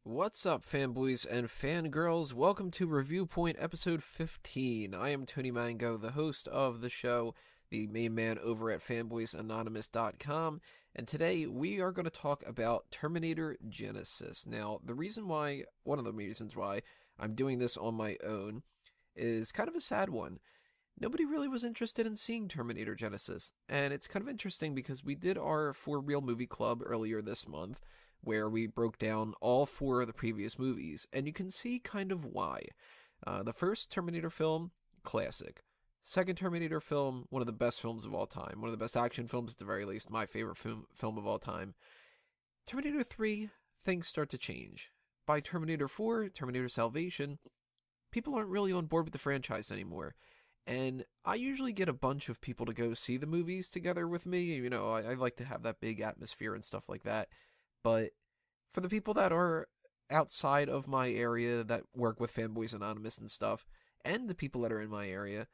What's up, fanboys and fangirls? Welcome to Reviewpoint episode 15. I am Tony Mango, the host of the show, the main man over at fanboysanonymous.com, and today we are going to talk about Terminator Genisys. Now, one of the reasons why I'm doing this on my own is kind of a sad one. Nobody really was interested in seeing Terminator Genisys, and it's kind of interesting because we did our For Real Movie Club earlier this month, where we broke down all four of the previous movies, and you can see kind of why. The first Terminator film, classic. Second Terminator film, one of the best films of all time. One of the best action films, at the very least, my favorite film of all time. Terminator 3, things start to change. By Terminator 4, Terminator Salvation, people aren't really on board with the franchise anymore. And I usually get a bunch of people to go see the movies together with me. You know, I like to have that big atmosphere and stuff like that. But for the people that are outside of my area that work with Fanboys Anonymous and stuff, and the people that are in my area,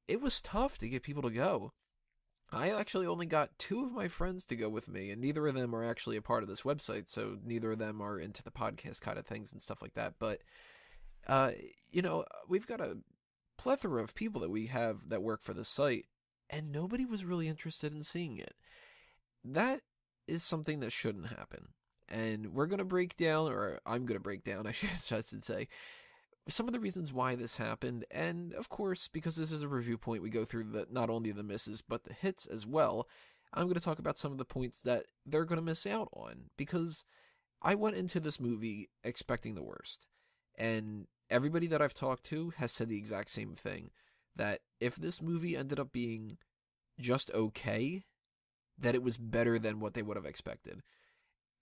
it was tough to get people to go. I actually only got two of my friends to go with me, and neither of them are actually a part of this website, so neither of them are into the podcast kind of things and stuff like that. But, we've got a plethora of people that we have that work for the site, and nobody was really interested in seeing it. That is something that shouldn't happen. And we're going to break down, or I'm going to break down, I should say, some of the reasons why this happened. And of course, because this is a review point, we go through not only the misses, but the hits as well. I'm going to talk about some of the points that they're going to miss out on. Because I went into this movie expecting the worst. And everybody that I've talked to has said the exact same thing. That if this movie ended up being just okay, that it was better than what they would have expected.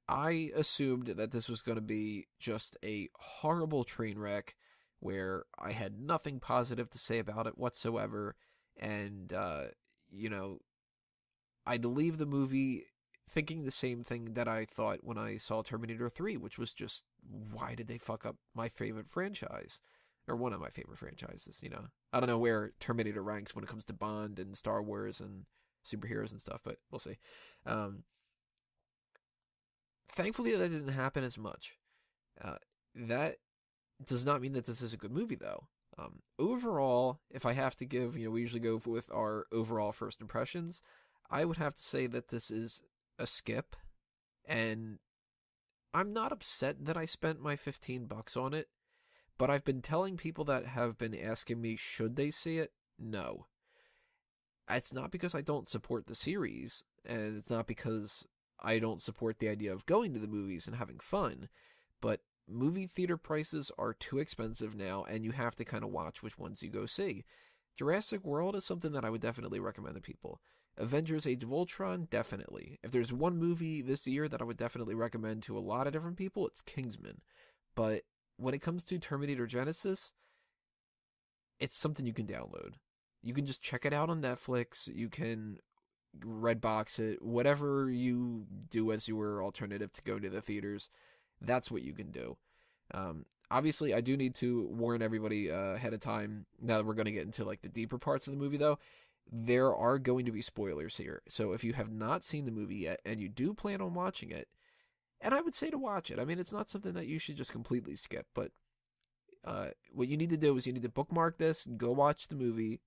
I assumed that this was going to be just a horrible train wreck where I had nothing positive to say about it whatsoever, and, I'd leave the movie thinking the same thing that I thought when I saw Terminator 3, which was just, why did they fuck up my favorite franchise? Or one of my favorite franchises, I don't know where Terminator ranks when it comes to Bond and Star Wars and superheroes and stuff, but we'll see. Thankfully, that didn't happen as much. That does not mean that this is a good movie, though. Overall, if I have to give, we usually go with our overall first impressions, I would have to say that this is a skip, and I'm not upset that I spent my $15 on it, but I've been telling people that have been asking me, should they see it? No. It's not because I don't support the series, and it's not because I don't support the idea of going to the movies and having fun, but movie theater prices are too expensive now, and you have to kind of watch which ones you go see. Jurassic World is something that I would definitely recommend to people. Avengers Age of Ultron, definitely. If there's one movie this year that I would definitely recommend to a lot of different people, it's Kingsman. But when it comes to Terminator Genisys, it's something you can download. You can just check it out on Netflix. You can Redbox it. Whatever you do as your alternative to go to the theaters, that's what you can do. Obviously, I do need to warn everybody ahead of time, now that we're going to get into like the deeper parts of the movie, though. There are going to be spoilers here. So if you have not seen the movie yet, and you do plan on watching it, and I would say to watch it. I mean, it's not something that you should just completely skip, but what you need to do is you need to bookmark this, go watch the movie,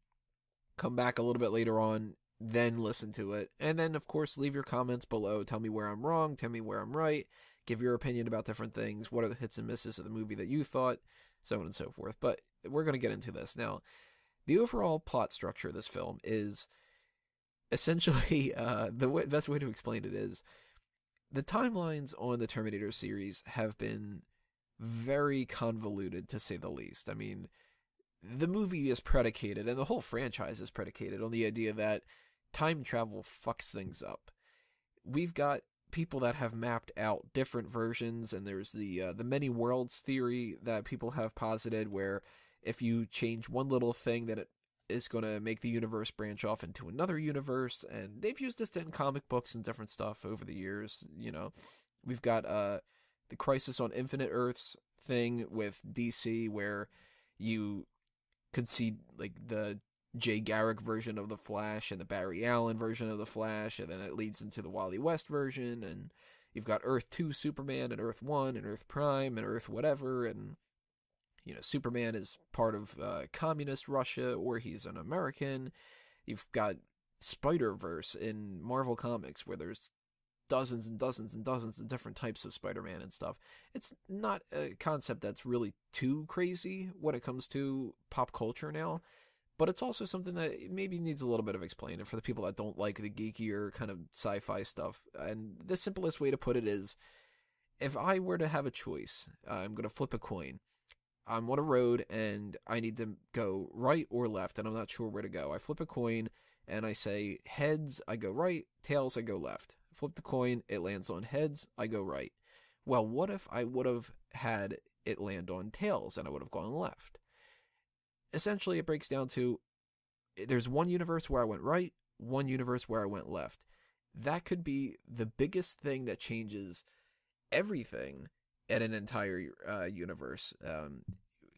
come back a little bit later on, then listen to it. And then, of course, leave your comments below. Tell me where I'm wrong. Tell me where I'm right. Give your opinion about different things. What are the hits and misses of the movie that you thought? So on and so forth. But we're going to get into this. Now, the overall plot structure of this film is essentially, best way to explain it is, the timelines on the Terminator series have been very convoluted, to say the least. I mean, the movie is predicated, and the whole franchise is predicated on the idea that time travel fucks things up. We've got people that have mapped out different versions, and there's the many worlds theory that people have posited, where if you change one little thing, then it is going to make the universe branch off into another universe, and they've used this in comic books and different stuff over the years. We've got the Crisis on Infinite Earths thing with DC, where you could see like the Jay Garrick version of the Flash and the Barry Allen version of the Flash, and then it leads into the Wally West version, and you've got Earth 2 Superman and Earth 1 and Earth Prime and Earth whatever, and Superman is part of communist Russia, or he's an American. You've got Spider-Verse in Marvel Comics, where there's dozens and dozens and dozens of different types of Spider-Man and stuff. It's not a concept that's really too crazy when it comes to pop culture now, but it's also something that maybe needs a little bit of explaining for the people that don't like the geekier kind of sci-fi stuff. And the simplest way to put it is, if I were to have a choice, I'm going to flip a coin. I'm on a road and I need to go right or left, and I'm not sure where to go. I flip a coin and I say heads, I go right, tails, I go left. Flip the coin, it lands on heads, I go right. Well, what if I would have had it land on tails and I would have gone left? Essentially, it breaks down to, there's one universe where I went right, one universe where I went left. That could be the biggest thing that changes everything in an entire universe.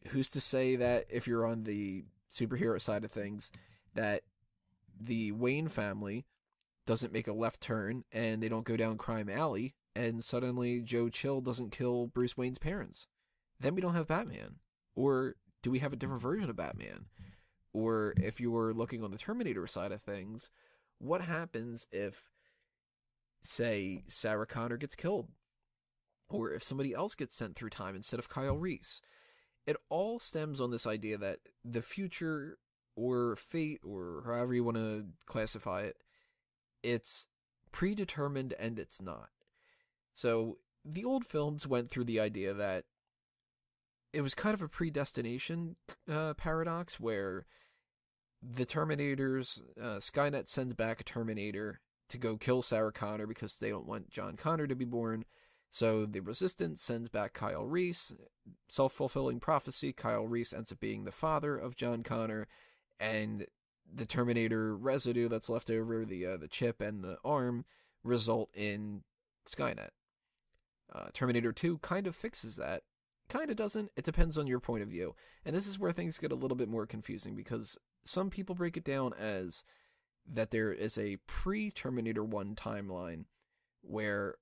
Who's to say that if you're on the superhero side of things, that the Wayne family doesn't make a left turn and they don't go down Crime Alley and suddenly Joe Chill doesn't kill Bruce Wayne's parents? Then we don't have Batman. Or do we have a different version of Batman? Or if you were looking on the Terminator side of things, what happens if, say, Sarah Connor gets killed? Or if somebody else gets sent through time instead of Kyle Reese? It all stems on this idea that the future, or fate, or however you want to classify it, it's predetermined and it's not. So the old films went through the idea that it was kind of a predestination paradox, where the Terminators, Skynet sends back a Terminator to go kill Sarah Connor because they don't want John Connor to be born. So the Resistance sends back Kyle Reese. Self-fulfilling prophecy, Kyle Reese ends up being the father of John Connor, and the Terminator residue that's left over, the chip and the arm, result in Skynet. Terminator 2 kind of fixes that. Kind of doesn't. It depends on your point of view. And this is where things get a little bit more confusing, because some people break it down as that there is a pre-Terminator 1 timeline where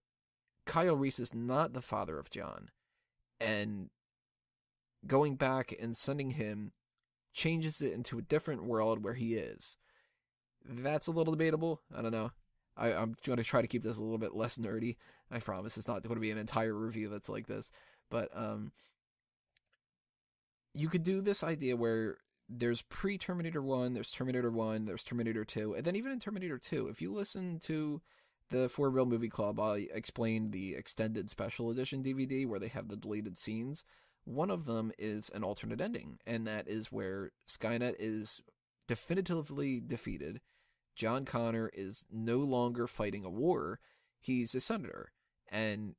Kyle Reese is not the father of John, and going back and sending him changes it into a different world where he is. That's a little debatable. I don't know. I'm going to try to keep this a little bit less nerdy. I promise it's not going to be an entire review that's like this. But you could do this idea where there's pre-Terminator 1, there's Terminator 1, there's Terminator 2, and then even in Terminator 2, if you listen to the For Real Movie Club, I explained the extended special edition DVD where they have the deleted scenes. One of them is an alternate ending, and that is where Skynet is definitively defeated. John Connor is no longer fighting a war. He's a senator, and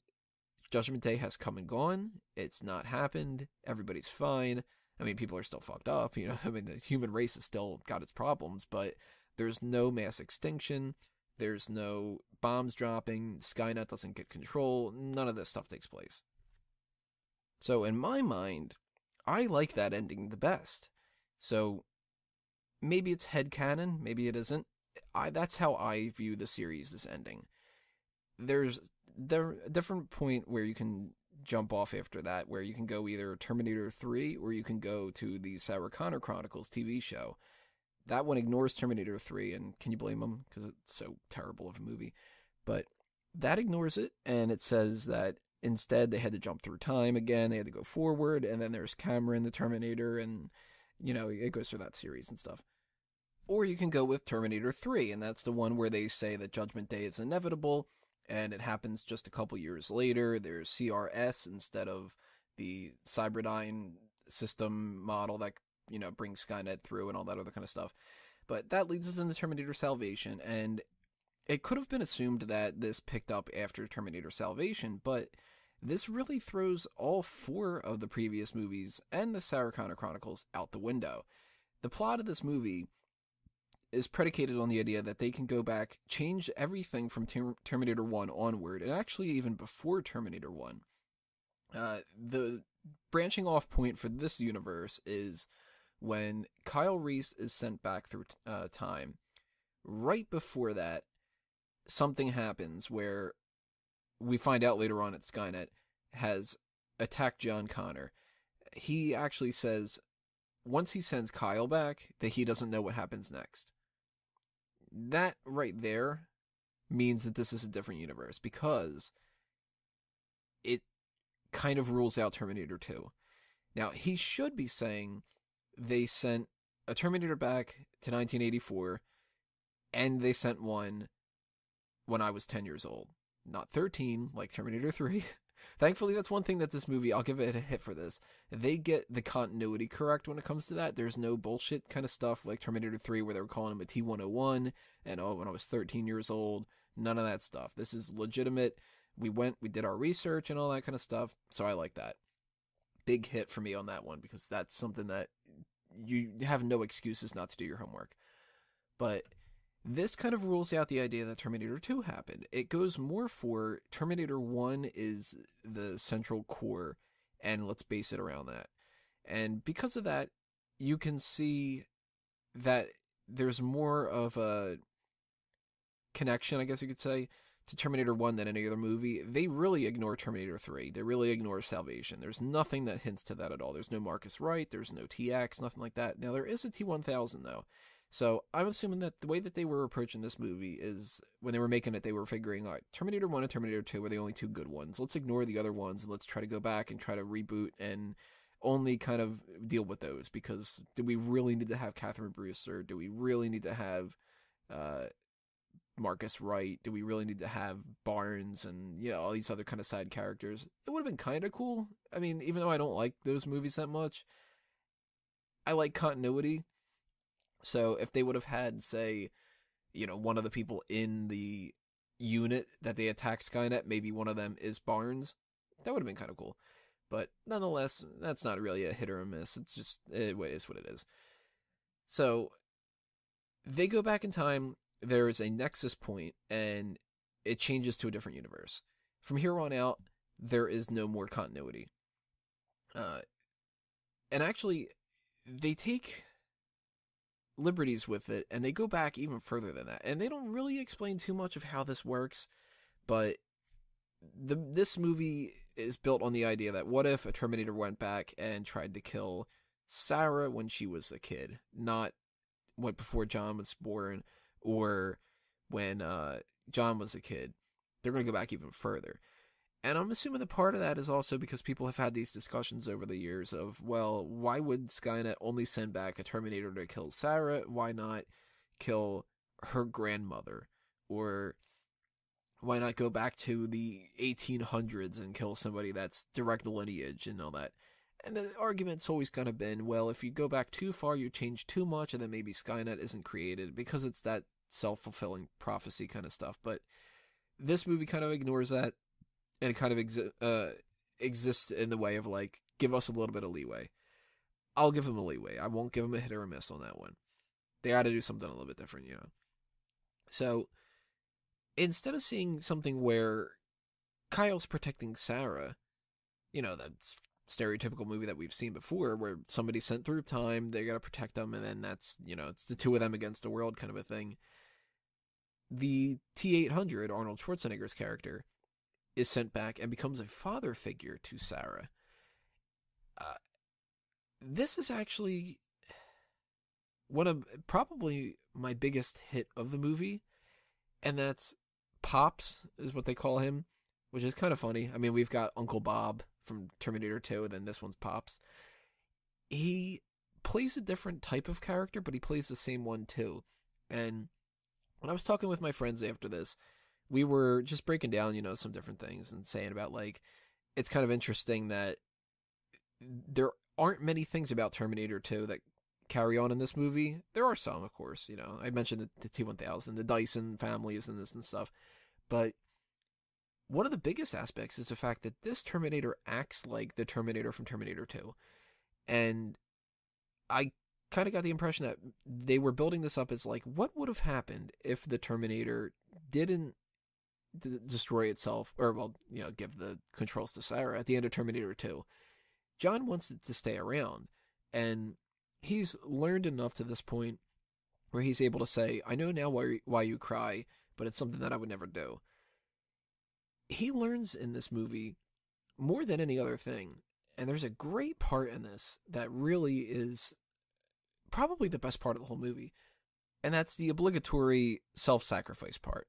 Judgment Day has come and gone. It's not happened. Everybody's fine. I mean, people are still fucked up, you know. I mean, the human race has still got its problems, but there's no mass extinction. There's no bombs dropping. Skynet doesn't get control. None of this stuff takes place. So in my mind, I like that ending the best. So maybe it's headcanon, maybe it isn't. That's how I view the series, this ending. There's a different point where you can jump off after that, where you can go either Terminator 3 or you can go to the Sarah Connor Chronicles TV show. That one ignores Terminator 3, and can you blame them? Because it's so terrible of a movie. But that ignores it, and it says that instead they had to jump through time again, they had to go forward, and then there's Cameron the Terminator, and, you know, it goes through that series and stuff. Or you can go with Terminator 3, and that's the one where they say that Judgment Day is inevitable, and it happens just a couple years later. There's CRS instead of the Cyberdyne system model that, you know, brings Skynet through and all that other kind of stuff. But that leads us into Terminator Salvation, and it could have been assumed that this picked up after Terminator Salvation, but this really throws all four of the previous movies and the Sarah Connor Chronicles out the window. The plot of this movie is predicated on the idea that they can go back, change everything from Terminator 1 onward, and actually even before Terminator 1. The branching off point for this universe is when Kyle Reese is sent back through time. Right before that, something happens where we find out later on at Skynet, has attacked John Connor. He actually says once he sends Kyle back that he doesn't know what happens next. That right there means that this is a different universe, because it kind of rules out Terminator 2. Now, he should be saying they sent a Terminator back to 1984, and they sent one when I was 10 years old. Not 13, like Terminator 3. Thankfully, that's one thing that this movie, I'll give it a hit for this. They get the continuity correct when it comes to that. There's no bullshit kind of stuff like Terminator 3 where they were calling him a T-101, and when I was 13 years old. None of that stuff. This is legitimate. We did our research and all that kind of stuff, so I like that. Big hit for me on that one, because that's something that you have no excuses not to do your homework. But this kind of rules out the idea that Terminator 2 happened. It goes more for Terminator 1 is the central core, and let's base it around that. And because of that, you can see that there's more of a connection, I guess you could say, to Terminator 1 than any other movie. They really ignore Terminator 3. They really ignore Salvation. There's nothing that hints to that at all. There's no Marcus Wright. There's no TX, nothing like that. Now, there is a T-1000, though. So I'm assuming that the way that they were approaching this movie is, when they were making it, they were figuring, all right, Terminator 1 and Terminator 2 were the only two good ones. Let's ignore the other ones, and let's try to go back and try to reboot and only kind of deal with those. Because do we really need to have Catherine Brewster? Do we really need to have Marcus Wright? Do we really need to have Barnes and, you know, all these other kind of side characters? It would have been kind of cool. I mean, even though I don't like those movies that much, I like continuity. So if they would have had, say, you know, one of the people in the unit that they attacked Skynet, maybe one of them is Barnes, that would have been kind of cool. But nonetheless, that's not really a hit or a miss. It's just, it is what it is. So they go back in time. There's a nexus point, and it changes to a different universe. From here on out, there is no more continuity. And actually, they take liberties with it, and they go back even further than that. And they don't really explain too much of how this works, but this movie is built on the idea that what if a Terminator went back and tried to kill Sarah when she was a kid, not what before John was born, or when John was a kid. They're going to go back even further. And I'm assuming that part of that is also because people have had these discussions over the years of, well, why would Skynet only send back a Terminator to kill Sarah? Why not kill her grandmother? Or why not go back to the 1800s and kill somebody that's direct lineage and all that? And the argument's always kind of been, well, if you go back too far, you change too much, and then maybe Skynet isn't created, because it's that self-fulfilling prophecy kind of stuff. But this movie kind of ignores that, and it kind of exists in the way of, like, give us a little bit of leeway. I'll give them a leeway. I won't give them a hit or a miss on that one. They got to do something a little bit different, you know. So instead of seeing something where Kyle's protecting Sarah, you know, that's stereotypical movie that we've seen before, where somebody's sent through time, they gotta protect them, and then that's, you know, it's the two of them against the world kind of a thing. The T-800, Arnold Schwarzenegger's character, is sent back and becomes a father figure to Sarah. This is actually one of probably my biggest hit of the movie, and that's Pops, is what they call him, which is kind of funny. I mean, we've got Uncle Bob from Terminator 2, and then this one's Pops. He plays a different type of character, but he plays the same one too. And when I was talking with my friends after this, we were just breaking down, you know, some different things and saying about, like, it's kind of interesting that there aren't many things about Terminator 2 that carry on in this movie. There are some, of course, you know. I mentioned the T-1000, the Dyson families and this and stuff. But one of the biggest aspects is the fact that this Terminator acts like the Terminator from Terminator 2. And I kind of got the impression that they were building this up as, like, what would have happened if the Terminator didn't destroy itself, or, well, you know, give the controls to Sarah at the end of Terminator 2. John wants it to stay around, and he's learned enough to this point where he's able to say, I know now why you cry, but it's something that I would never do. he learns in this movie more than any other thing. And there's a great part in this that really is probably the best part of the whole movie. And that's the obligatory self-sacrifice part.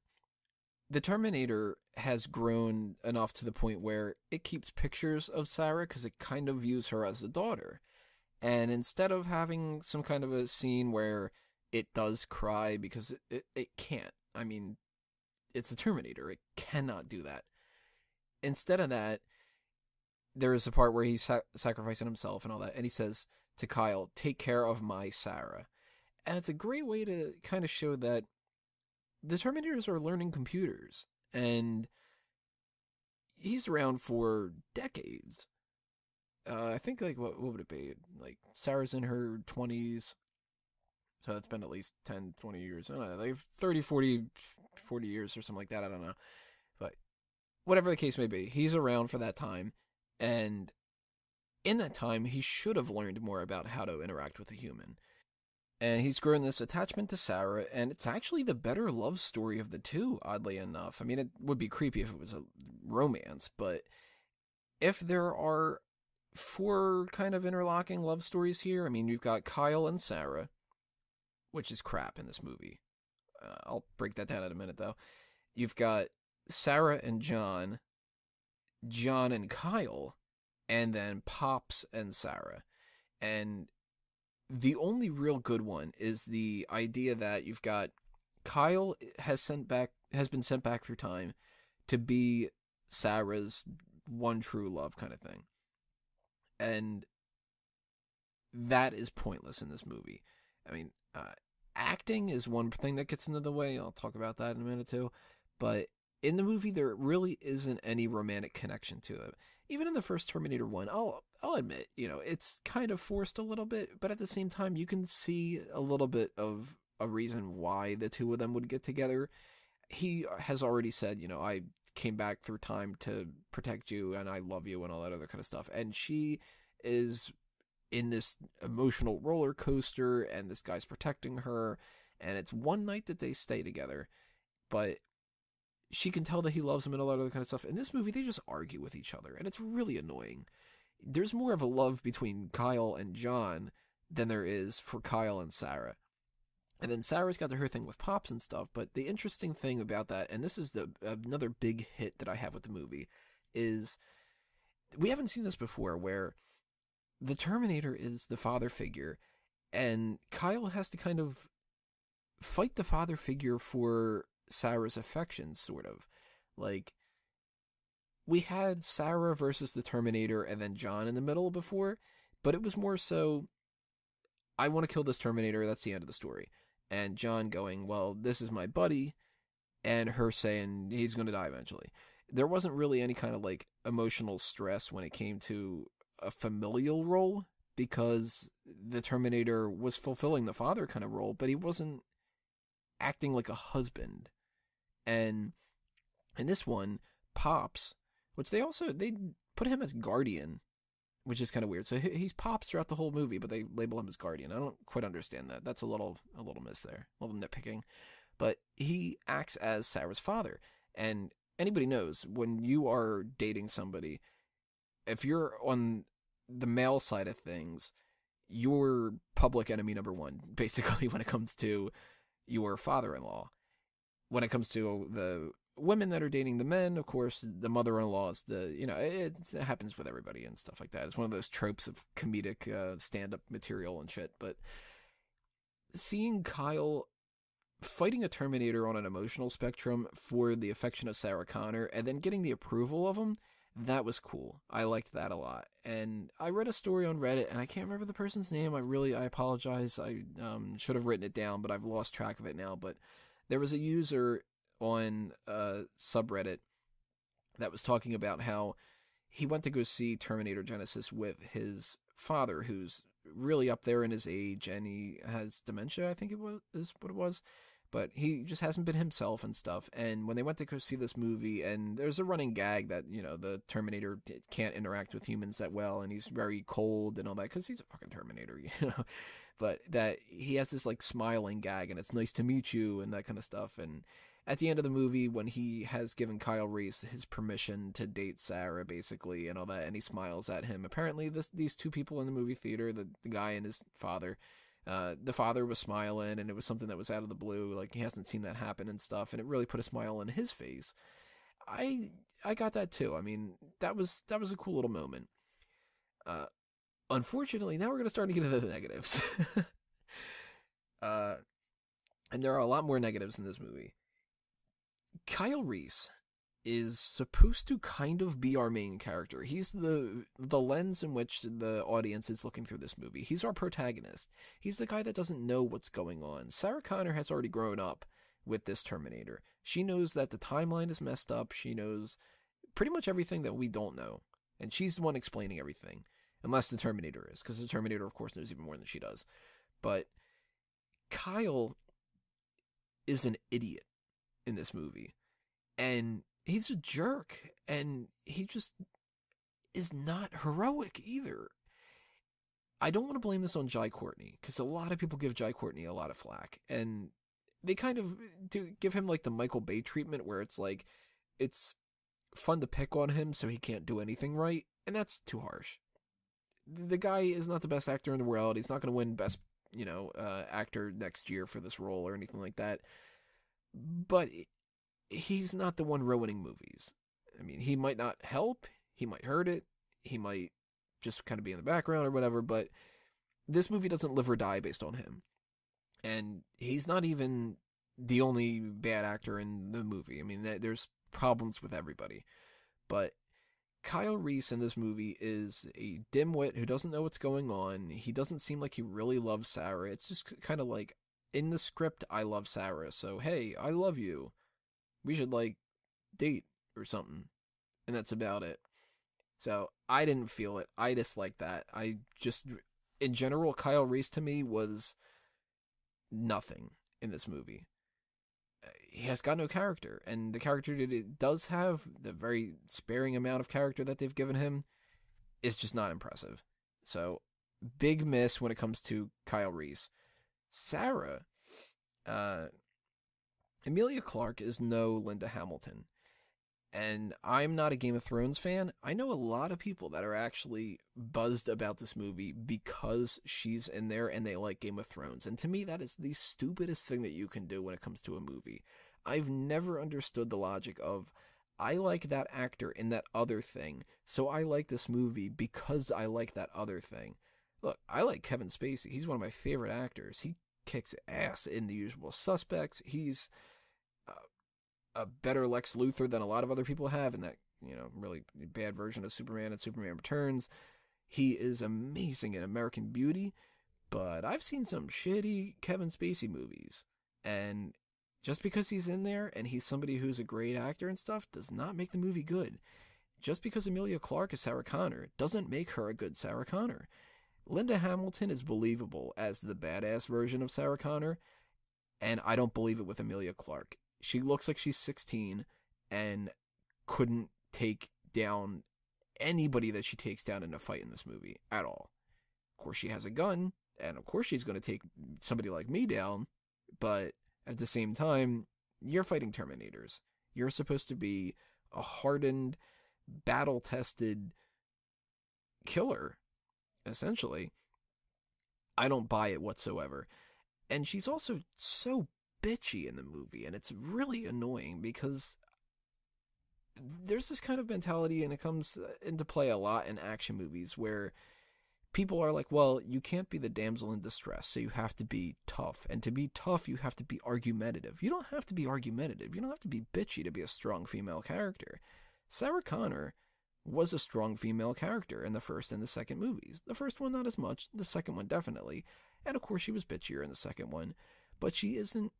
The Terminator has grown enough to the point where it keeps pictures of Sarah because it kind of views her as a daughter. And instead of having some kind of a scene where it does cry because it can't. I mean, it's a Terminator. It cannot do that. Instead of that, there is a part where he's sacrificing himself and all that. And he says to Kyle, take care of my Sarah. And it's a great way to kind of show that the Terminators are learning computers. And he's around for decades. I think, like, what would it be? Like, Sarah's in her 20s. So it's been at least 10, 20 years. I don't know, like 30, 40 years or something like that. I don't know. But whatever the case may be, he's around for that time. And in that time, he should have learned more about how to interact with a human. And he's grown this attachment to Sarah, and it's actually the better love story of the two, oddly enough. I mean, it would be creepy if it was a romance, but if there are 4 kind of interlocking love stories here, I mean, you've got Kyle and Sarah, which is crap in this movie. I'll break that down in a minute, though. You've got Sarah and John, John and Kyle, and then Pops and Sarah. And the only real good one is the idea that you've got Kyle has been sent back through time to be Sarah's one true love kind of thing. And that is pointless in this movie. I mean, acting is one thing that gets into the way. I'll talk about that in a minute too. But in the movie, there really isn't any romantic connection to it. Even in the first Terminator 1, I'll admit, it's kind of forced a little bit, but at the same time, you can see a little bit of a reason why the two of them would get together. He has already said, I came back through time to protect you, and I love you, and all that other kind of stuff. And she is in this emotional roller coaster, and this guy's protecting her, and it's one night that they stay together, but she can tell that he loves him and all that other kind of stuff. In this movie, they just argue with each other, and it's really annoying. There's more of a love between Kyle and John than there is for Kyle and Sarah. And then Sarah's got her thing with Pops and stuff, but the interesting thing about that, and this is another big hit that I have with the movie, is we haven't seen this before, where the Terminator is the father figure, and Kyle has to kind of fight the father figure for Sarah's affections, sort of. Like, we had Sarah versus the Terminator and then John in the middle before, but it was more so, I want to kill this Terminator, that's the end of the story. And John going, well, this is my buddy, and her saying he's going to die eventually. There wasn't really any kind of, like, emotional stress when it came to a familial role, because the Terminator was fulfilling the father kind of role, but he wasn't acting like a husband. And in this one, Pops, which they put him as Guardian, which is kind of weird. So he's Pops throughout the whole movie, but they label him as Guardian. I don't quite understand that. That's a little miss there, a little nitpicking. But he acts as Sarah's father. And anybody knows, when you are dating somebody, if you're on the male side of things, you're public enemy number one, basically, when it comes to your father-in-law. When it comes to the women that are dating the men, of course, the mother-in-law is it happens with everybody and stuff like that. It's one of those tropes of comedic stand-up material and shit. But seeing Kyle fighting a Terminator on an emotional spectrum for the affection of Sarah Connor and then getting the approval of him, that was cool. I liked that a lot. And I read a story on Reddit, and I can't remember the person's name. I apologize. I should have written it down, but I've lost track of it now. But there was a user on a subreddit that was talking about how he went to go see Terminator Genisys with his father, who's really up there in his age, and he has dementia, I think is what it was. But he just hasn't been himself and stuff. And when they went to go see this movie, and there's a running gag that, the Terminator can't interact with humans that well, and he's very cold and all that, because he's a fucking Terminator, But that he has this, like, smiling gag, and it's nice to meet you, and that kind of stuff. And at the end of the movie when he has given Kyle Reese his permission to date Sarah, basically, and all that, and he smiles at him. Apparently, these two people in the movie theater, the guy and his father, the father was smiling, and it was something that was out of the blue, like he hasn't seen that happen and stuff, and it really put a smile on his face. I got that too. I mean, that was a cool little moment. Unfortunately, now we're gonna start to get into the negatives. And there are a lot more negatives in this movie. Kyle Reese is supposed to kind of be our main character. He's the lens in which the audience is looking through this movie. He's our protagonist. He's the guy that doesn't know what's going on. Sarah Connor has already grown up with this Terminator. She knows that the timeline is messed up. She knows pretty much everything that we don't know. And she's the one explaining everything. Unless the Terminator is. Because the Terminator, of course, knows even more than she does. But Kyle is an idiot in this movie. And he's a jerk. And he just is not heroic either. I don't want to blame this on Jai Courtney, because a lot of people give Jai Courtney a lot of flack. And they kind of do give him like the Michael Bay treatment, where it's like, it's fun to pick on him so he can't do anything right. And that's too harsh. The guy is not the best actor in the world. He's not going to win best, actor next year for this role or anything like that. But he's not the one ruining movies. I mean, he might not help. He might hurt it. He might just kind of be in the background or whatever. But this movie doesn't live or die based on him. And he's not even the only bad actor in the movie. I mean, there's problems with everybody. But Kyle Reese in this movie is a dimwit who doesn't know what's going on. He doesn't seem like he really loves Sarah. It's just kind of like, in the script, I love Sarah, so hey, I love you. We should, date or something. And that's about it. So, I didn't feel it. I disliked that. In general, Kyle Reese to me was nothing in this movie. He has got no character, and the character that it does have, the very sparing amount of character that they've given him, is just not impressive. So, big miss when it comes to Kyle Reese. Sarah, Emilia Clarke is no Linda Hamilton, and I'm not a Game of Thrones fan. I know a lot of people that are actually buzzed about this movie because she's in there and they like Game of Thrones, and to me that is the stupidest thing that you can do when it comes to a movie. I've never understood the logic of, I like that actor in that other thing, so I like this movie because I like that other thing. Look, I like Kevin Spacey. He's one of my favorite actors. He kicks ass in The Usual Suspects. He's a better Lex Luthor than a lot of other people have in that, really bad version of Superman and Superman Returns. He is amazing in American Beauty, but I've seen some shitty Kevin Spacey movies, and just because he's in there and he's somebody who's a great actor and stuff does not make the movie good. Just because Emilia Clarke is Sarah Connor doesn't make her a good Sarah Connor. Linda Hamilton is believable as the badass version of Sarah Connor, and I don't believe it with Emilia Clarke. She looks like she's 16 and couldn't take down anybody that she takes down in a fight in this movie at all. Of course, she has a gun, and of course she's going to take somebody like me down, but at the same time, you're fighting Terminators. You're supposed to be a hardened, battle-tested killer, essentially. I don't buy it whatsoever. And she's also so bitchy in the movie, and it's really annoying because there's this kind of mentality, and it comes into play a lot in action movies, where people are like, well, you can't be the damsel in distress, so you have to be tough. And to be tough, you have to be argumentative. You don't have to be argumentative. You don't have to be bitchy to be a strong female character. Sarah Connor was a strong female character in the first and the second movies. The first one, not as much. The second one, definitely. And of course, she was bitchier in the second one. But she isn't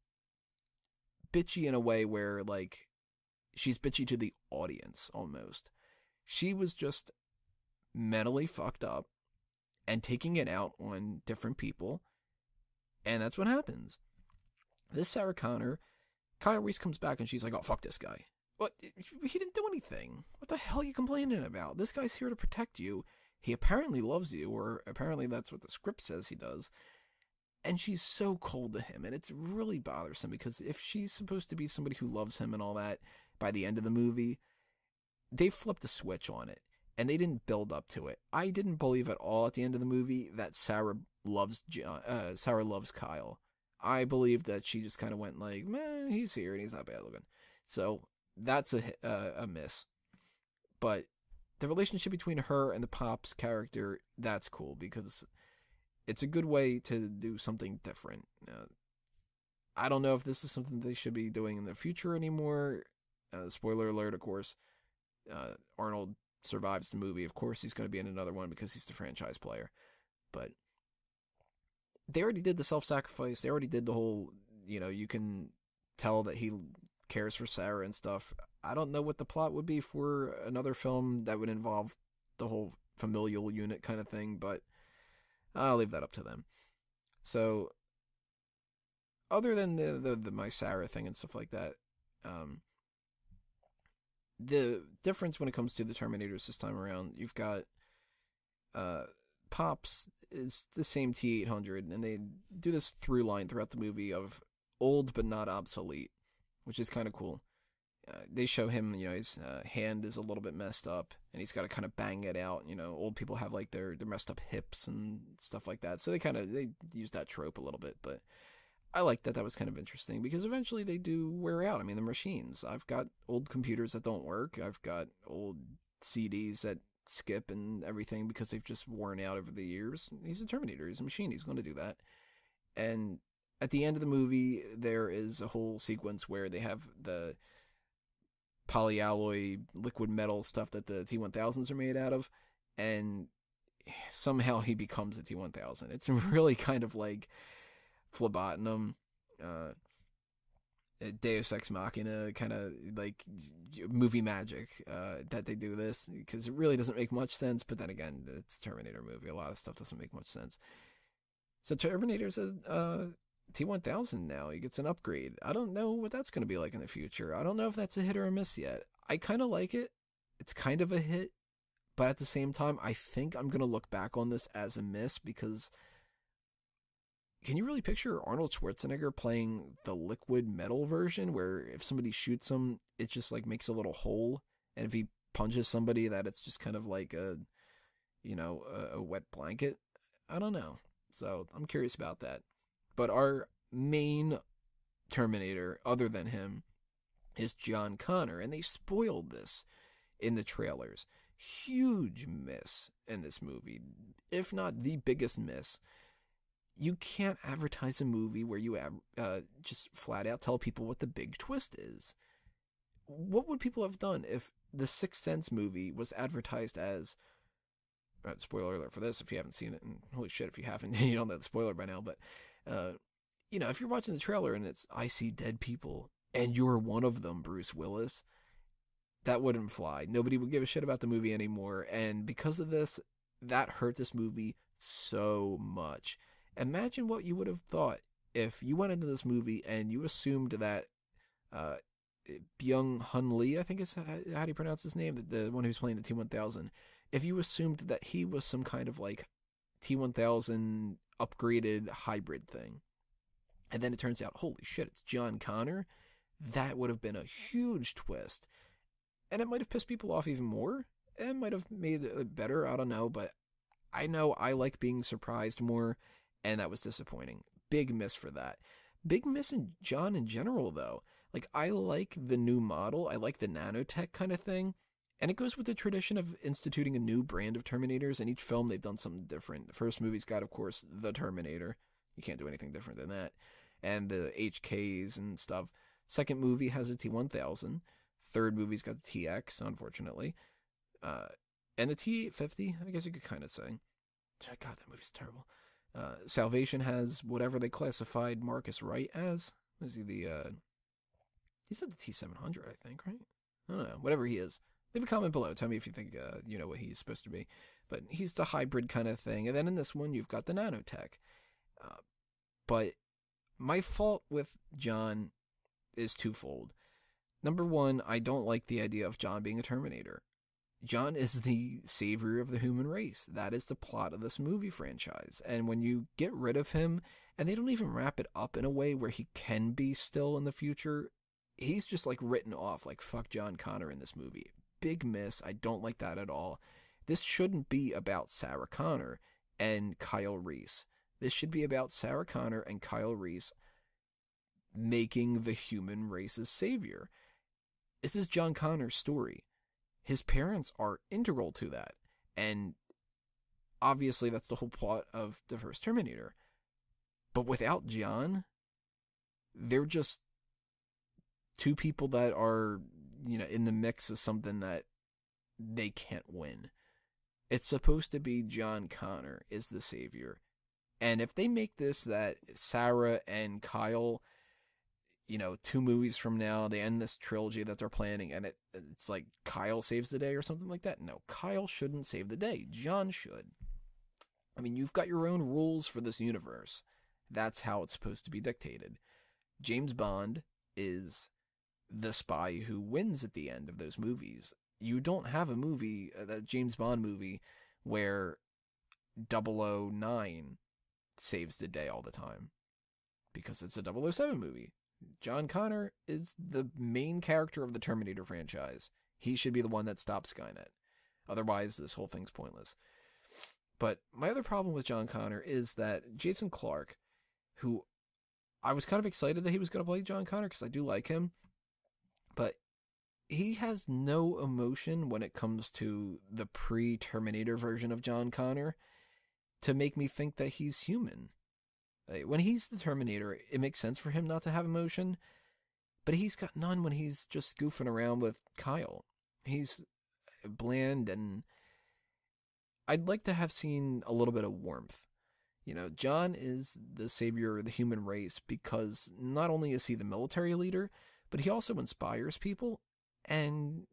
bitchy in a way where, she's bitchy to the audience, almost. She was just mentally fucked up and taking it out on different people, and that's what happens. This Sarah Connor, Kyle Reese comes back and she's like, oh, fuck this guy. What? He didn't do anything. What the hell are you complaining about? This guy's here to protect you. He apparently loves you, or apparently that's what the script says he does. And she's so cold to him, and it's really bothersome because if she's supposed to be somebody who loves him and all that, by the end of the movie, they flipped the switch on it, and they didn't build up to it. I didn't believe at all at the end of the movie that Sarah loves Kyle. I believed that she just kind of went like, meh, he's here and he's not bad looking. So that's a miss. But the relationship between her and the Pops character, that's cool because it's a good way to do something different. I don't know if this is something they should be doing in the future anymore. Spoiler alert, of course. Arnold survives the movie. Of course, he's going to be in another one because he's the franchise player. But they already did the self-sacrifice. They already did the whole, you can tell that he cares for Sarah and stuff. I don't know what the plot would be for another film that would involve the whole familial unit kind of thing, but I'll leave that up to them. So, other than the my Sarah thing and stuff like that, the difference when it comes to the Terminators this time around, you've got Pops is the same T-800, and they do this through line throughout the movie of old but not obsolete, which is kind of cool. They show him, his hand is a little bit messed up, and he's got to kind of bang it out. Old people have like their messed up hips and stuff like that, so they use that trope a little bit. But I like that was kind of interesting because eventually they do wear out. I mean, the machines. I've got old computers that don't work. I've got old CDs that skip and everything because they've just worn out over the years. He's a Terminator. He's a machine. He's going to do that. And at the end of the movie, there is a whole sequence where they have the polyalloy liquid metal stuff that the T-1000s are made out of, and somehow he becomes a T-1000. It's really kind of like phlebotinum, Deus Ex Machina, kind of like movie magic that they do this, because it really doesn't make much sense, but then again, it's a Terminator movie. A lot of stuff doesn't make much sense. So Terminator's a T-1000 now. He gets an upgrade. I don't know what that's going to be like in the future. I don't know if that's a hit or a miss yet. I kind of like it. It's kind of a hit, but at the same time, I think I'm going to look back on this as a miss because can you really picture Arnold Schwarzenegger playing the liquid metal version where if somebody shoots him, it just like makes a little hole, and if he punches somebody, that it's just kind of like a wet blanket? I don't know. So I'm curious about that. But our main Terminator, other than him, is John Connor, and they spoiled this in the trailers. Huge miss in this movie, if not the biggest miss. You can't advertise a movie where you just flat out tell people what the big twist is. What would people have done if the Sixth Sense movie was advertised as, spoiler alert for this if you haven't seen it, and holy shit if you haven't, you don't know the spoiler by now, but if you're watching the trailer and it's, I see dead people, and you're one of them, Bruce Willis, that wouldn't fly. Nobody would give a shit about the movie anymore, and because of this, that hurt this movie so much. Imagine what you would have thought if you went into this movie and you assumed that Byung-Hun Lee, I think is how do you pronounce his name, the one who's playing the T-1000, if you assumed that he was some kind of like T-1000 upgraded hybrid thing, and then it turns out, holy shit, it's John Connor, that would have been a huge twist. And it might have pissed people off even more. It might have made it better, I don't know, but I know I like being surprised more, and that was disappointing. Big miss for that. Big miss in John in general, though. Like, I like the new model. I like the nanotech kind of thing. And it goes with the tradition of instituting a new brand of Terminators. In each film, they've done something different. The first movie's got, of course, the Terminator. You can't do anything different than that. And the HKs and stuff. Second movie has a T-1000. Third movie's got the TX, unfortunately. And the T-850, I guess you could kind of say. God, that movie's terrible. Salvation has whatever they classified Marcus Wright as. Was he he's at the T-700, I think, right? I don't know. Whatever he is. Leave a comment below. Tell me if you think you know what he's supposed to be. But he's the hybrid kind of thing. And then in this one, you've got the nanotech. But my fault with John is twofold. Number one, I don't like the idea of John being a Terminator. John is the savior of the human race. That is the plot of this movie franchise. And when you get rid of him And they don't even wrap it up in a way where he can be still in the future. He's just like written off, like, fuck John Connor in this movie. Big miss. I don't like that at all. This shouldn't be about Sarah Connor and Kyle Reese. This should be about Sarah Connor and Kyle Reese making the human race's savior. This is John Connor's story. His parents are integral to that. And obviously that's the whole plot of the first Terminator. But without John, they're just two people that are, in the mix of something that they can't win. It's supposed to be John Connor is the savior. And if they make this that Sarah and Kyle, 2 movies from now, they end this trilogy that they're planning, and it's like Kyle saves the day or something like that. No, Kyle shouldn't save the day. John should. I mean, you've got your own rules for this universe. That's how it's supposed to be dictated. James Bond is the spy who wins at the end of those movies. You don't have a movie, that James Bond movie, where 009 saves the day all the time. Because it's a 007 movie. John Connor is the main character of the Terminator franchise. He should be the one that stops Skynet. Otherwise, this whole thing's pointless. But my other problem with John Connor is that Jason Clarke, who I was kind of excited that he was going to play John Connor because I do like him, but he has no emotion when it comes to the pre-Terminator version of John Connor to make me think that he's human. When he's the Terminator, it makes sense for him not to have emotion, but he's got none when he's just goofing around with Kyle. He's bland, and I'd like to have seen a little bit of warmth. John is the savior of the human race because not only is he the military leader, but he also inspires people. And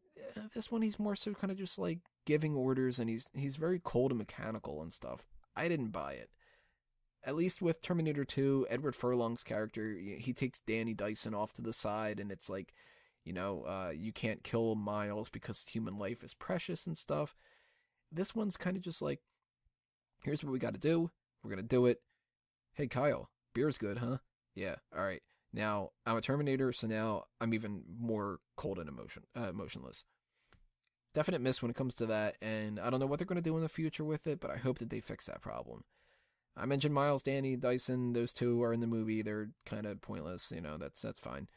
this one, he's more so kind of just like giving orders, and he's very cold and mechanical and stuff. I didn't buy it. At least with Terminator 2, Edward Furlong's character, he takes Danny Dyson off to the side, and it's like, you can't kill Miles because human life is precious and stuff. This one's kind of just like, here's what we got to do. We're going to do it. Hey, Kyle, beer's good, huh? Yeah, all right. Now, I'm a Terminator, so now I'm even more cold and emotionless. Definite miss when it comes to that, and I don't know what they're going to do in the future with it, but I hope that they fix that problem. I mentioned Miles, Danny, Dyson. Those two are in the movie. They're kind of pointless. That's fine.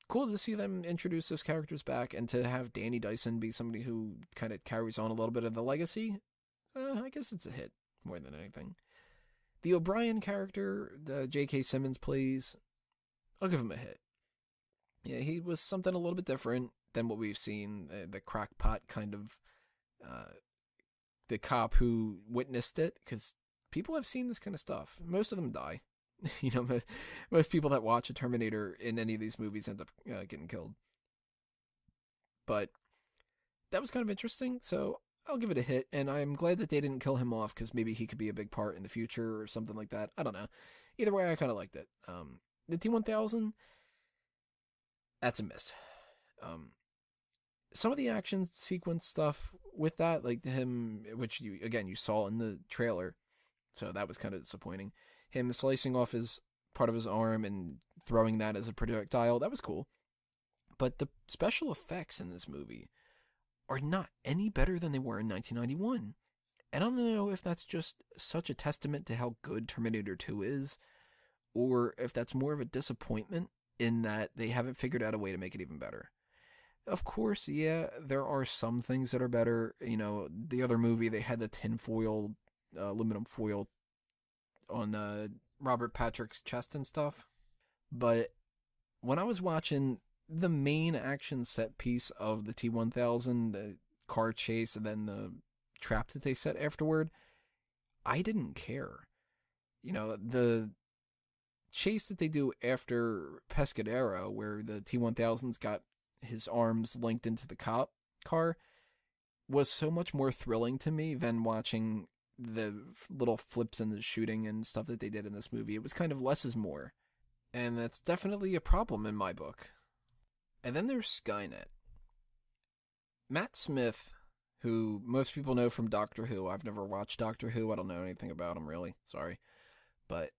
Cool to see them introduce those characters back, and to have Danny Dyson be somebody who kind of carries on a little bit of the legacy. I guess it's a hit more than anything. The O'Brien character, the J.K. Simmons plays, I'll give him a hit. Yeah, he was something a little bit different than what we've seen. The crackpot kind of, the cop who witnessed it, because people have seen this kind of stuff. Most of them die. Most people that watch a Terminator in any of these movies end up getting killed. But that was kind of interesting, so I'll give it a hit, and I'm glad that they didn't kill him off, because maybe he could be a big part in the future or something like that. I don't know. Either way, I kind of liked it. The T-1000, that's a miss. Some of the action sequence stuff with that, like him, which you saw in the trailer, so that was kind of disappointing. Him slicing off his part of his arm and throwing that as a projectile, that was cool. But the special effects in this movie are not any better than they were in 1991. And I don't know if that's just such a testament to how good Terminator 2 is, or if that's more of a disappointment in that they haven't figured out a way to make it even better. Of course, yeah, there are some things that are better. The other movie, they had the tinfoil, aluminum foil on Robert Patrick's chest and stuff. But when I was watching the main action set piece of the T-1000, the car chase, and then the trap that they set afterward, I didn't care. The chase that they do after Pescadero, where the T-1000's got his arms linked into the cop car, was so much more thrilling to me than watching the little flips and the shooting and stuff that they did in this movie. It was kind of less is more. And that's definitely a problem in my book. And then there's Skynet. Matt Smith, who most people know from Doctor Who. I've never watched Doctor Who. I don't know anything about him, really. Sorry. But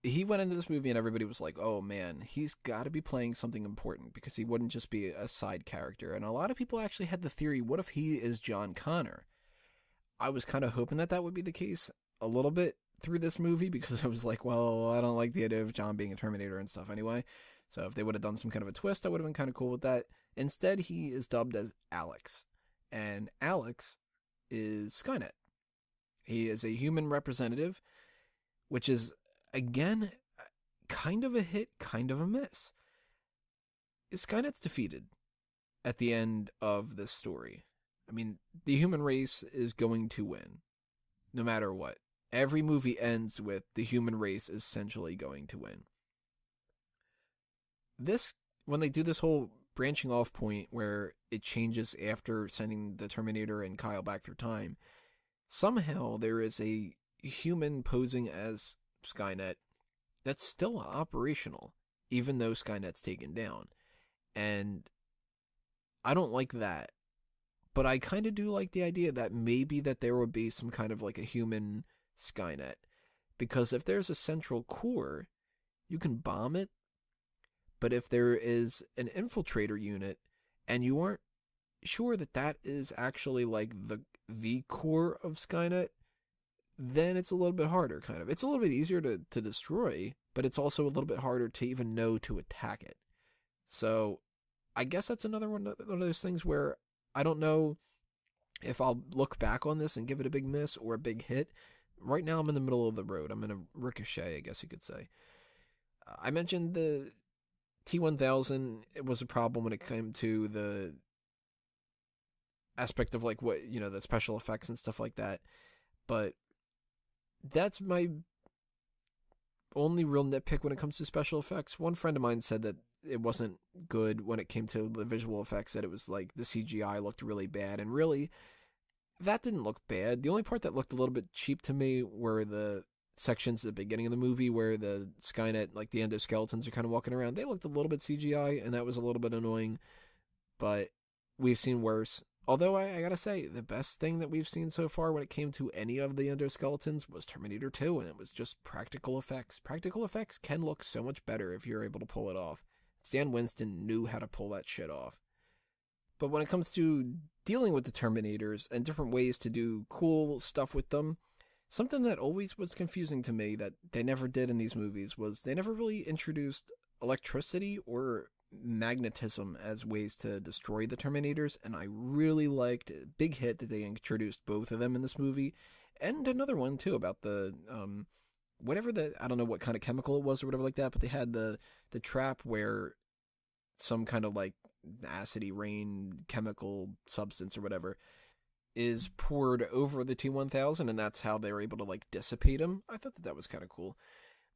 he went into this movie and everybody was like, oh man, he's got to be playing something important because he wouldn't just be a side character. And a lot of people actually had the theory, what if he is John Connor? I was kind of hoping that would be the case a little bit through this movie because I was like, well, I don't like the idea of John being a Terminator and stuff anyway. So if they would have done some kind of a twist, I would have been kind of cool with that. Instead, he is dubbed as Alex. And Alex is Skynet. He is a human representative, which is, again, kind of a hit, kind of a miss. Skynet's defeated at the end of this story. I mean, the human race is going to win, no matter what. Every movie ends with the human race essentially going to win. When they do this whole branching off point where it changes after sending the Terminator and Kyle back through time, somehow there is a human posing as Skynet that's still operational, even though Skynet's taken down. And I don't like that. But I kind of do like the idea that maybe that there would be some kind of like a human Skynet. Because if there's a central core, you can bomb it. But if there is an infiltrator unit and you aren't sure that is actually like the core of Skynet, then it's a little bit harder, kind of. It's a little bit easier to destroy, but it's also a little bit harder to even know to attack it. So I guess that's another one of those things where I don't know if I'll look back on this and give it a big miss or a big hit. Right now I'm in the middle of the road. I'm in a ricochet, I guess you could say. I mentioned the T-1000. It was a problem when it came to the aspect of like what, the special effects and stuff like that. But that's my only real nitpick when it comes to special effects. One friend of mine said that it wasn't good when it came to the visual effects, that it was like the CGI looked really bad, and really that didn't look bad. The only part that looked a little bit cheap to me were the sections at the beginning of the movie where the Skynet, like the endoskeletons, are kind of walking around. They looked a little bit CGI, and that was a little bit annoying, but we've seen worse. Although I gotta say, the best thing that we've seen so far when it came to any of the endoskeletons was Terminator 2, and it was just practical effects. Practical effects can look so much better if you're able to pull it off. Stan Winston knew how to pull that shit off. But when it comes to dealing with the Terminators and different ways to do cool stuff with them, something that always was confusing to me that they never did in these movies was they never really introduced electricity or magnetism as ways to destroy the Terminators, and I really liked it. Big hit that they introduced both of them in this movie, and another one too about the whatever I don't know what kind of chemical it was or whatever like that, but they had the trap where some kind of like acidy rain chemical substance or whatever is poured over the T-1000, and that's how they were able to like dissipate them. I thought that was kind of cool.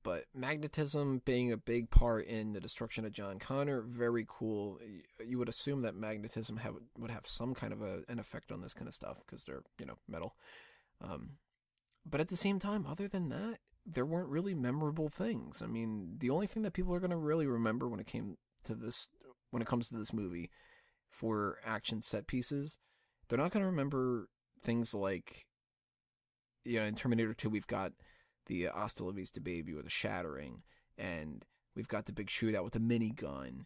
But magnetism being a big part in the destruction of John Connor, very cool. You would assume that magnetism would have some kind of an effect on this kind of stuff because they're, metal. But at the same time, other than that, there weren't really memorable things. I mean, the only thing that people are going to really remember when it comes to this movie for action set pieces, they're not going to remember things like, in Terminator 2, we've got the Hasta La Vista Baby with the shattering, and we've got the big shootout with the minigun,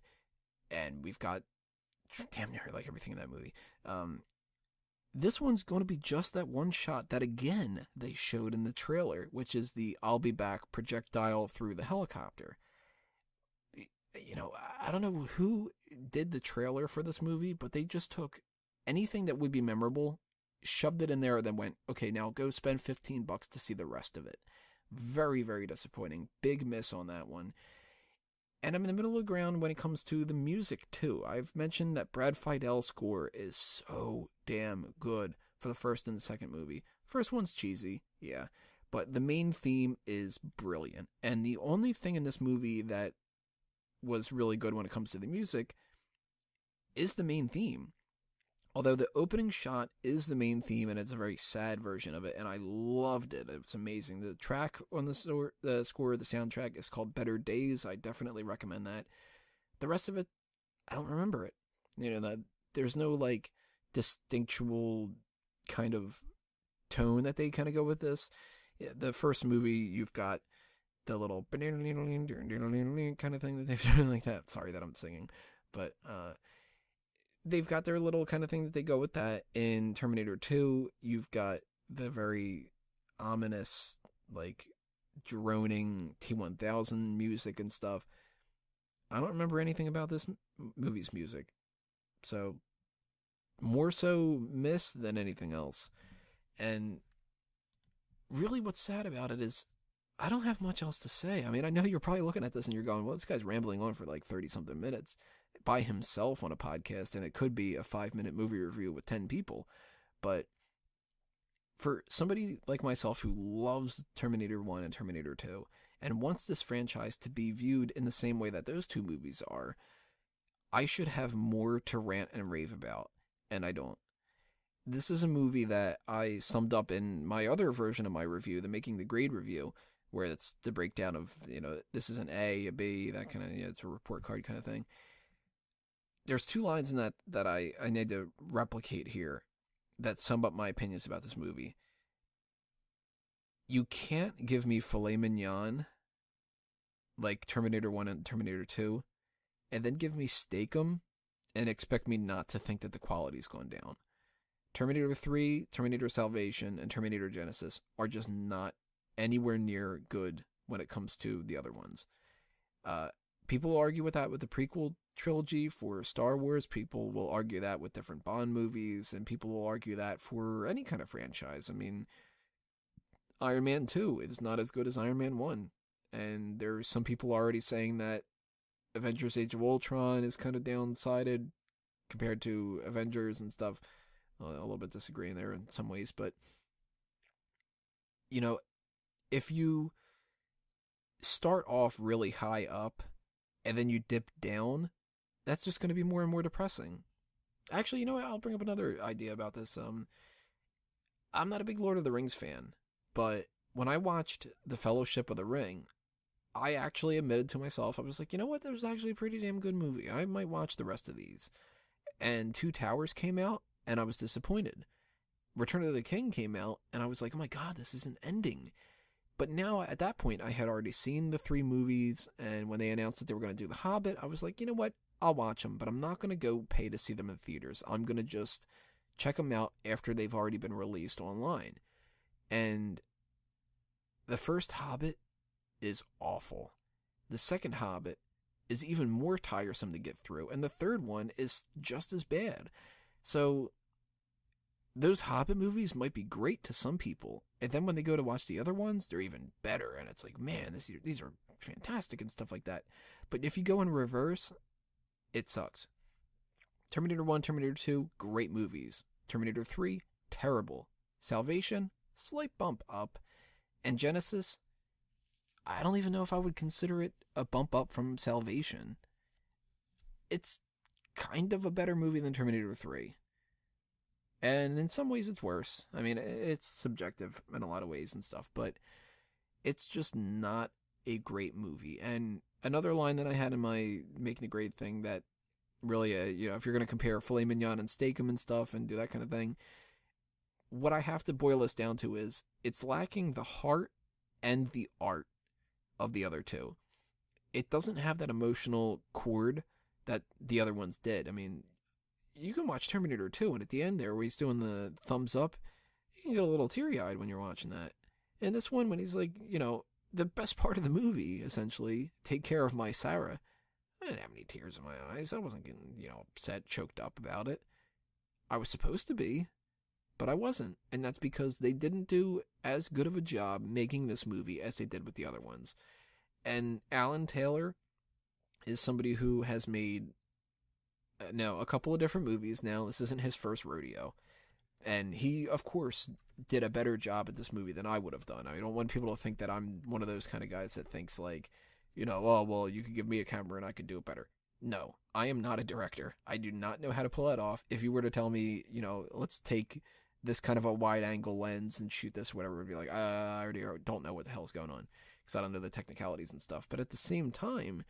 and we've got damn near like everything in that movie. This one's going to be just that one shot that, again, they showed in the trailer, which is the I'll be back projectile through the helicopter. I don't know who did the trailer for this movie, but they just took anything that would be memorable, shoved it in there, and then went, okay, now go spend $15 to see the rest of it. Very, very disappointing. Big miss on that one. And I'm in the middle of the ground when it comes to the music, too. I've mentioned that Brad Feidel's score is so damn good for the first and the second movie. First one's cheesy, yeah, but the main theme is brilliant. And the only thing in this movie that was really good when it comes to the music is the main theme. Although the opening shot is the main theme, and it's a very sad version of it, and I loved it. It's amazing. The track on the score, the soundtrack, is called Better Days. I definitely recommend that. The rest of it, I don't remember it. There's no, like, distinctual kind of tone that they kind of go with this. The first movie, you've got the little kind of thing that they've done like that. Sorry that I'm singing, but they've got their little kind of thing that they go with that. In Terminator 2, you've got the very ominous, like, droning T-1000 music and stuff. I don't remember anything about this movie's music, so more so miss than anything else. And really what's sad about it is I don't have much else to say. I mean, I know you're probably looking at this and you're going, well, this guy's rambling on for like 30-something minutes by himself on a podcast, and it could be a 5-minute movie review with 10 people. But for somebody like myself who loves Terminator 1 and Terminator 2 and wants this franchise to be viewed in the same way that those two movies are, I should have more to rant and rave about, and I don't. This is a movie that I summed up in my other version of my review, the Making the Grade review, where it's the breakdown of, this is an A, a B, that kind of, it's a report card kind of thing. There's 2 lines in that I need to replicate here that sum up my opinions about this movie. You can't give me filet mignon like Terminator 1 and Terminator 2, and then give me Steak-'em and expect me not to think that the quality's gone down. Terminator 3, Terminator Salvation, and Terminator Genisys are just not anywhere near good when it comes to the other ones. People will argue with that with the prequel trilogy for Star Wars. People will argue that with different Bond movies, and people will argue that for any kind of franchise. I mean, Iron Man 2 is not as good as Iron Man 1. And there's some people already saying that Avengers Age of Ultron is kind of downsided compared to Avengers and stuff. A little bit disagreeing there in some ways, but if you start off really high up and then you dip down, that's just going to be more and more depressing. Actually, you know what? I'll bring up another idea about this. I'm not a big Lord of the Rings fan, but when I watched The Fellowship of the Ring, I actually admitted to myself, I was like, you know what? That was actually a pretty damn good movie. I might watch the rest of these. And Two Towers came out, and I was disappointed. Return of the King came out, and I was like, oh my god, this is an ending. But now, at that point, I had already seen the 3 movies, and when they announced that they were going to do The Hobbit, I was like, you know what? I'll watch them, but I'm not going to go pay to see them in theaters. I'm going to just check them out after they've already been released online. And the first Hobbit is awful. The second Hobbit is even more tiresome to get through, and the third one is just as bad. So those Hobbit movies might be great to some people, and then when they go to watch the other ones, they're even better, and it's like, man, these are fantastic and stuff like that. But if you go in reverse, it sucks. Terminator 1, Terminator 2, great movies. Terminator 3, terrible. Salvation, slight bump up. And Genisys, I don't even know if I would consider it a bump up from Salvation. It's kind of a better movie than Terminator 3. And in some ways it's worse. I mean, it's subjective in a lot of ways and stuff, but it's just not a great movie. And another line that I had in my Making a Grade thing that really, if you're going to compare filet mignon and Steak-'em and stuff and do that kind of thing, what I have to boil this down to is it's lacking the heart and the art of the other two. It doesn't have that emotional chord that the other ones did. I mean, you can watch Terminator 2, and at the end there, where he's doing the thumbs up, you can get a little teary-eyed when you're watching that. And this one, when he's like, the best part of the movie, essentially, take care of my Sarah, I didn't have any tears in my eyes. I wasn't getting, upset, choked up about it. I was supposed to be, but I wasn't. And that's because they didn't do as good of a job making this movie as they did with the other ones. And Alan Taylor is somebody who has made a couple of different movies now. This isn't his first rodeo. And he, of course, did a better job at this movie than I would have done. I don't want people to think that I'm one of those kind of guys that thinks like, oh, well, you could give me a camera and I could do it better. No, I am not a director. I do not know how to pull that off. If you were to tell me, let's take this kind of a wide angle lens and shoot this, whatever, I'd be like, I already don't know what the hell's going on because I don't know the technicalities and stuff. But at the same time,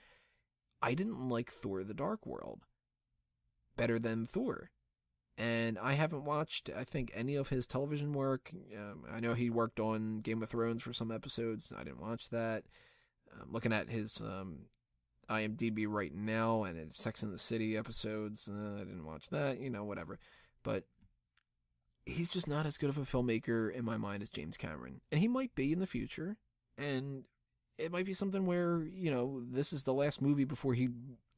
I didn't like Thor: The Dark World better than Thor. And I haven't watched, I think, any of his television work. I know he worked on Game of Thrones for some episodes. I didn't watch that. I'm looking at his IMDb right now, and it's Sex and the City episodes. I didn't watch that, whatever. But he's just not as good of a filmmaker in my mind as James Cameron. And he might be in the future. And it might be something where, this is the last movie before he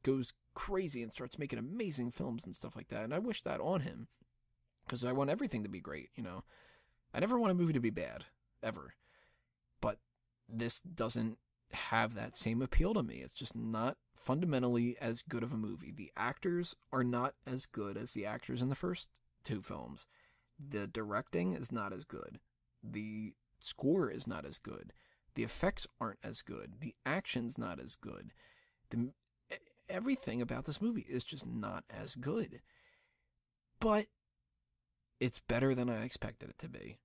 goes crazy and starts making amazing films and stuff like that. And I wish that on him, because I want everything to be great, I never want a movie to be bad, ever. But this doesn't have that same appeal to me. It's just not fundamentally as good of a movie. The actors are not as good as the actors in the first two films. The directing is not as good. The score is not as good. The effects aren't as good. The action's not as good. Everything about this movie is just not as good. But it's better than I expected it to be.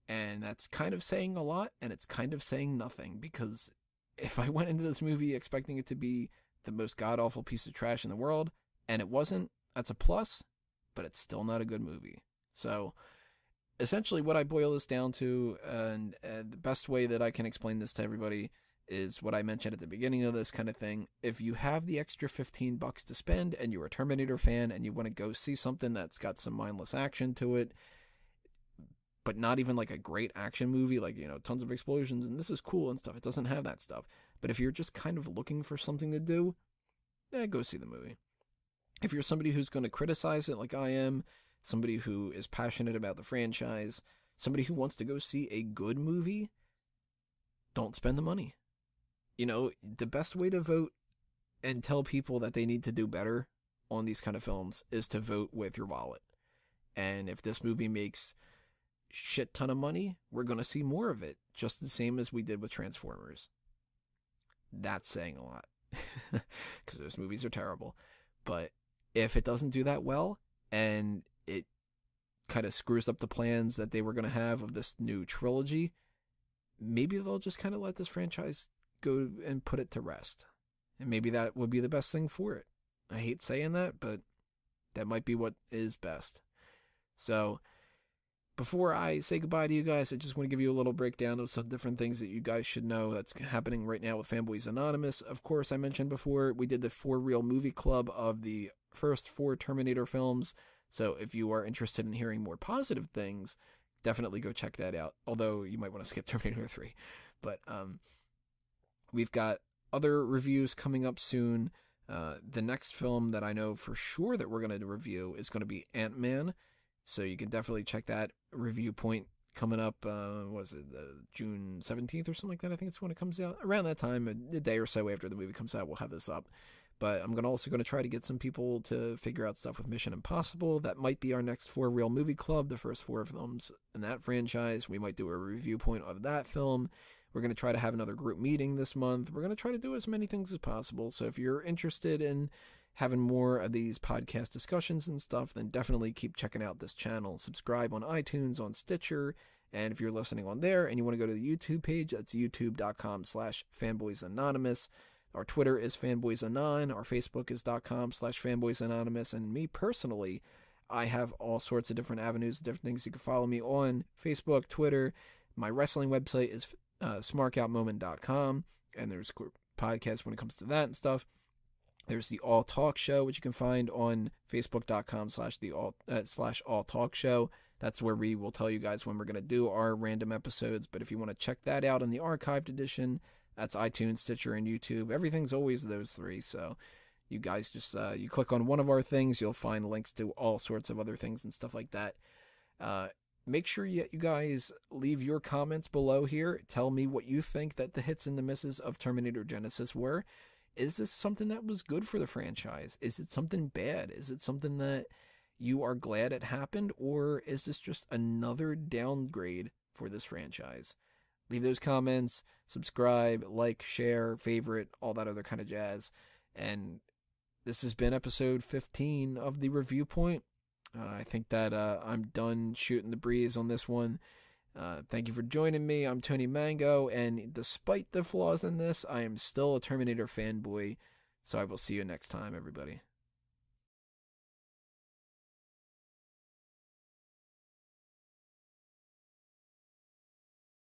And that's kind of saying a lot, and it's kind of saying nothing, because if I went into this movie expecting it to be the most god-awful piece of trash in the world, and it wasn't, that's a plus, but it's still not a good movie. So, essentially what I boil this down to, and the best way that I can explain this to everybody, is what I mentioned at the beginning of this kind of thing. If you have the extra $15 to spend, and you're a Terminator fan, and you want to go see something that's got some mindless action to it, but not even like a great action movie, like, tons of explosions, and this is cool and stuff. It doesn't have that stuff. But if you're just kind of looking for something to do, go see the movie. If you're somebody who's going to criticize it like I am, somebody who is passionate about the franchise, somebody who wants to go see a good movie, don't spend the money. The best way to vote and tell people that they need to do better on these kind of films is to vote with your wallet. And if this movie makes shit ton of money, we're going to see more of it, just the same as we did with Transformers. That's saying a lot, because those movies are terrible. But if it doesn't do that well, and it kind of screws up the plans that they were going to have of this new trilogy, maybe they'll just kind of let this franchise go and put it to rest. And maybe that would be the best thing for it. I hate saying that, but that might be what is best. So, before I say goodbye to you guys, I just want to give you a little breakdown of some different things that you guys should know that's happening right now with Fanboys Anonymous. Of course, I mentioned before, we did the 4 Reel Movie Club of the first 4 Terminator films. So if you are interested in hearing more positive things, definitely go check that out. Although you might want to skip Terminator 3. But we've got other reviews coming up soon. The next film that I know for sure that we're going to review is going to be Ant-Man. So you can definitely check that Reviewpoint coming up, June 17th or something like that. I think it's when it comes out. Around that time, a day or so after the movie comes out, we'll have this up. But I'm also going to try to get some people to figure out stuff with Mission Impossible. That might be our next 4 Reel Movie Club, the first 4 films in that franchise. We might do a review point of that film. We're going to try to have another group meeting this month. We're going to try to do as many things as possible. So if you're interested in having more of these podcast discussions and stuff, then definitely keep checking out this channel. Subscribe on iTunes, on Stitcher, and if you're listening on there and you want to go to the YouTube page, that's youtube.com/fanboysanonymous. Our Twitter is fanboysanon. Our Facebook is .com/fanboysanonymous. And me personally, I have all sorts of different avenues, different things you can follow me on Facebook, Twitter. My wrestling website is smarkoutmoment.com, and there's podcasts when it comes to that and stuff. There's the All Talk Show, which you can find on facebook.com/all talk show. That's where we will tell you guys when we're going to do our random episodes. But if you want to check that out in the archived edition, that's iTunes, Stitcher, and YouTube. Everything's always those 3. So you guys just, you click on one of our things, you'll find links to all sorts of other things and stuff like that. Make sure you guys leave your comments below here. Tell me what you think that the hits and the misses of Terminator Genisys were. Is this something that was good for the franchise? Is it something bad? Is it something that you are glad it happened? Or is this just another downgrade for this franchise? Leave those comments, subscribe, like, share, favorite, all that other kind of jazz. And this has been episode 15 of the Review Point. I think that I'm done shooting the breeze on this one. Thank you for joining me. I'm Tony Mango, and despite the flaws in this, I am still a Terminator fanboy. So I will see you next time, everybody.